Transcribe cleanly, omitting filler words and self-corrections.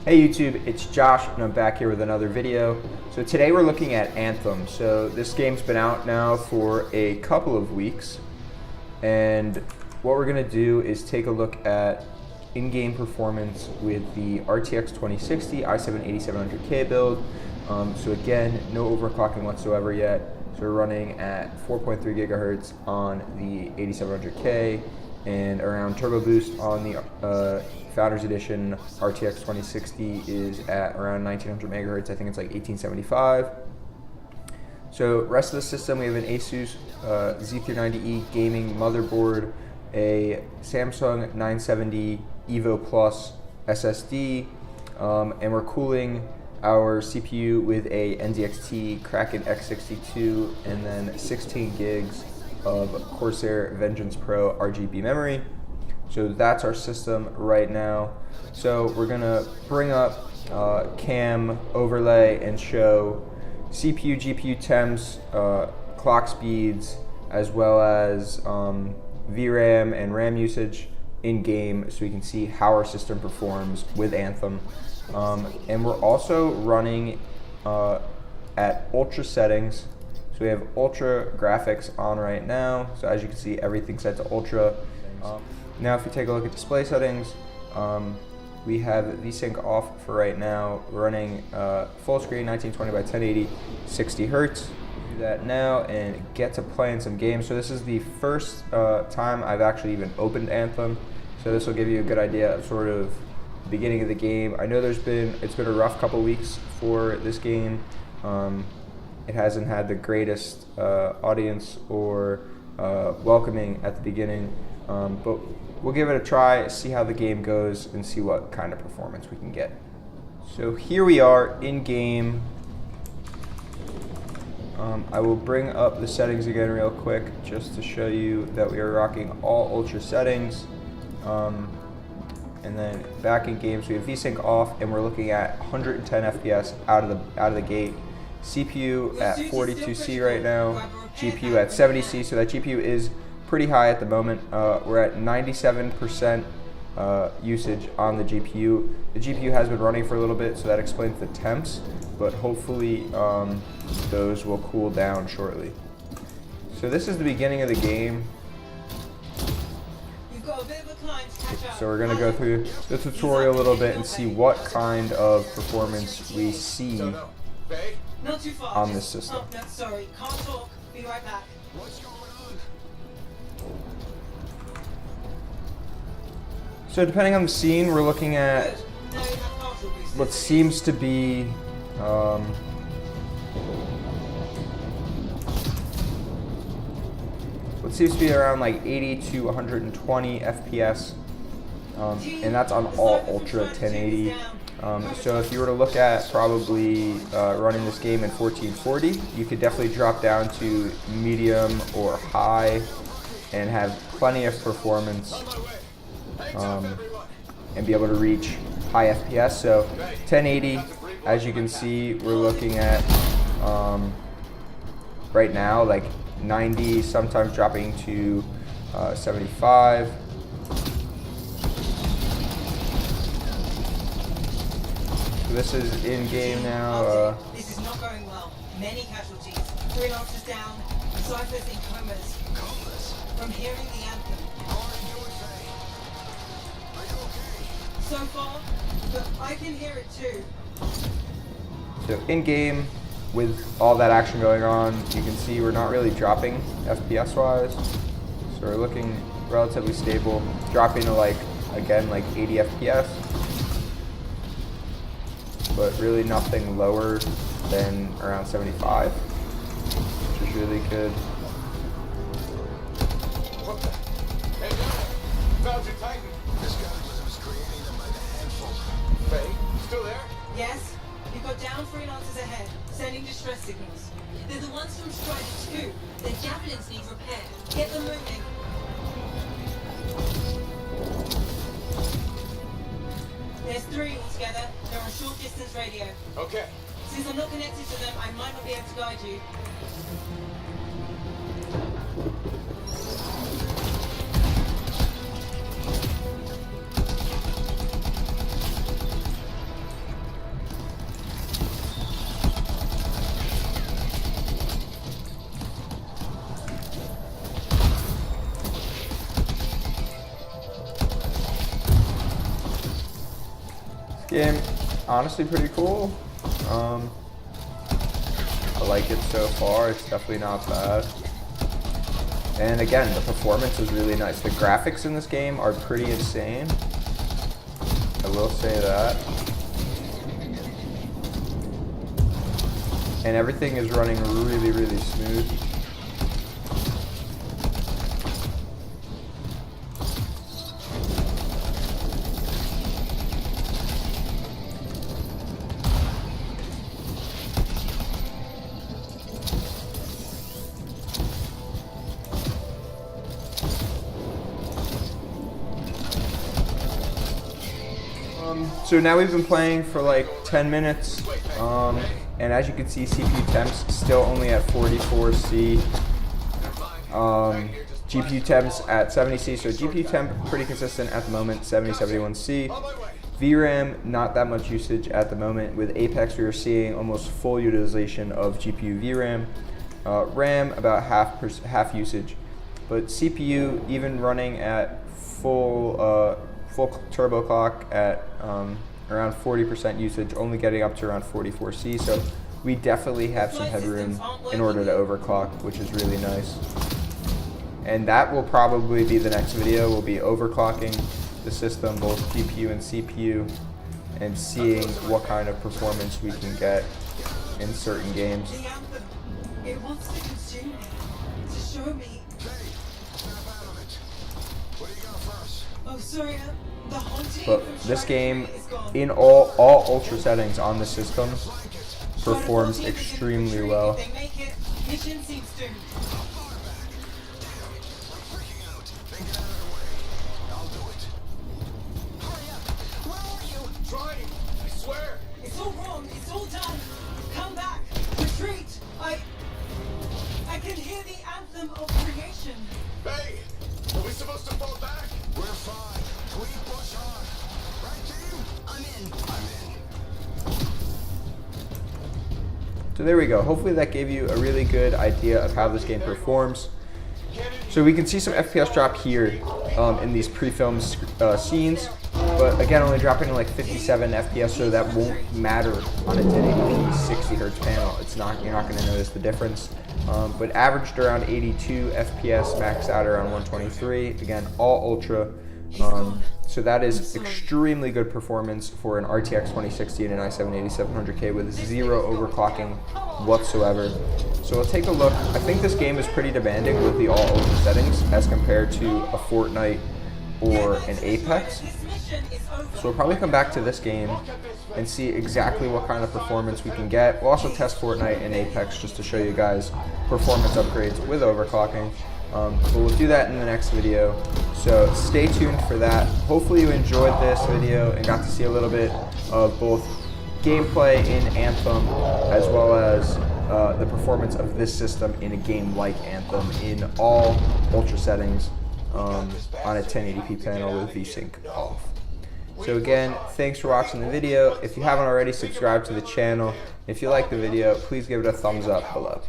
Hey YouTube, it's Josh and I'm back here with another video. So today we're looking at Anthem. So this game's been out now for a couple of weeks, and what we're going to do is take a look at in-game performance with the RTX 2060 i7-8700K build. So again, no overclocking whatsoever yet. So we're running at 4.3 gigahertz on the 8700K and around turbo boost on the Founders Edition RTX 2060 is at around 1900 megahertz. I think it's like 1875. So rest of the system, we have an Asus Z390E gaming motherboard, a Samsung 970 Evo Plus SSD, and we're cooling our CPU with a NZXT Kraken X62 and then 16 gigs of Corsair Vengeance Pro RGB memory. So that's our system right now. So we're gonna bring up cam overlay and show CPU, GPU temps, clock speeds, as well as VRAM and RAM usage in game, so we can see how our system performs with Anthem. And we're also running at ultra settings. So we have ultra graphics on right now. So as you can see, everything's set to ultra. Now if you take a look at display settings, we have VSync off for right now. We're running full screen 1920 by 1080, 60 hertz. Do that now and get to playing some games. So this is the first time I've actually even opened Anthem. So this will give you a good idea of sort of the beginning of the game. I know it's been a rough couple weeks for this game. It hasn't had the greatest audience or welcoming at the beginning, but we'll give it a try, see how the game goes, and see what kind of performance we can get. So here we are in game. I will bring up the settings again real quick just to show you that we are rocking all ultra settings. And then back in games, we have VSync off, and we're looking at 110 FPS out of the gate. CPU at 42C right now, GPU at 70C, so that GPU is pretty high at the moment. We're at 97% usage on the GPU. The GPU has been running for a little bit, so that explains the temps, but hopefully those will cool down shortly. So this is the beginning of the game. So we're going to go through the tutorial a little bit and see what kind of performance we see on this system. Sorry, can't talk. Be right back. So depending on the scene, we're looking at what seems to be around like 80 to 120 FPS, and that's on all ultra 1080. So if you were to look at probably running this game in 1440, you could definitely drop down to medium or high and have plenty of performance and be able to reach high FPS. So 1080, as you can see, we're looking at right now like 90, sometimes dropping to 75. So this is in game now. This is not going well. Many casualties. 3 officers down. Ciphers in comas. From hearing the anthem. So far, but I can hear it too. So in game, with all that action going on, you can see we're not really dropping FPS wise. So we're looking relatively stable, dropping to like 80 FPS. But really nothing lower than around 75, which is really good. What the? Hey, found your Titan. This guy was creating them by the handful. Faye, still there? Yes, you've got down 3 officers ahead, sending distress signals. They're the ones from Strider 2. Their javelins need repair. Get them moving. There's 3 altogether. They're on short distance radio. Okay. Since I'm not connected to them, I might not be able to guide you. Game, honestly pretty cool. I like it so far. It's definitely not bad. And again, the performance is really nice. The graphics in this game are pretty insane. I will say that. And everything is running really, really smooth. So now we've been playing for like 10 minutes, and as you can see, CPU temps still only at 44C, GPU temps at 70C, so GPU temp pretty consistent at the moment, 71C. VRAM, not that much usage at the moment. With Apex, we are seeing almost full utilization of GPU VRAM. RAM, about half usage, but CPU, even running at full turbo clock at around 40% usage, only getting up to around 44C, so we definitely have some headroom in order to overclock, which is really nice. And that will probably be the next video. We'll be overclocking the system, both GPU and CPU, and seeing what kind of performance we can get in certain games. The Anthem. It wants to consume me, to show me. Oh, sorry, the haunting But from this Strike game, 3 is gone. in all ultra settings on the system, performs extremely well. If they make it, mission seems doomed. Trying, I swear. It's all wrong. It's all done. Come back. Retreat. I can hear the anthem of creation. Hey, are we supposed to fall back? We're fine. We push on. Right, team? I'm in. So there we go. Hopefully that gave you a really good idea of how this game performs. So we can see some FPS drop here in these pre-filmed scenes, but again, only dropping to like 57 FPS, so that won't matter on a 1080p 60 hertz panel. You're not going to notice the difference. But averaged around 82 FPS, maxed out around 123. Again, all ultra. So that is extremely good performance for an RTX 2060 and an i7-8700K with zero overclocking whatsoever. So we'll take a look. I think this game is pretty demanding with the all ultra settings as compared to a Fortnite or an Apex. This mission is over. So we'll probably come back to this game and see exactly what kind of performance we can get. We'll also test Fortnite and Apex just to show you guys performance upgrades with overclocking. But we'll do that in the next video. So stay tuned for that. Hopefully you enjoyed this video and got to see a little bit of both gameplay in Anthem as well as the performance of this system in a game like Anthem in all ultra settings on a 1080p panel with VSync off. So again, thanks for watching the video. If you haven't already, subscribe to the channel. If you like the video, please give it a thumbs up below.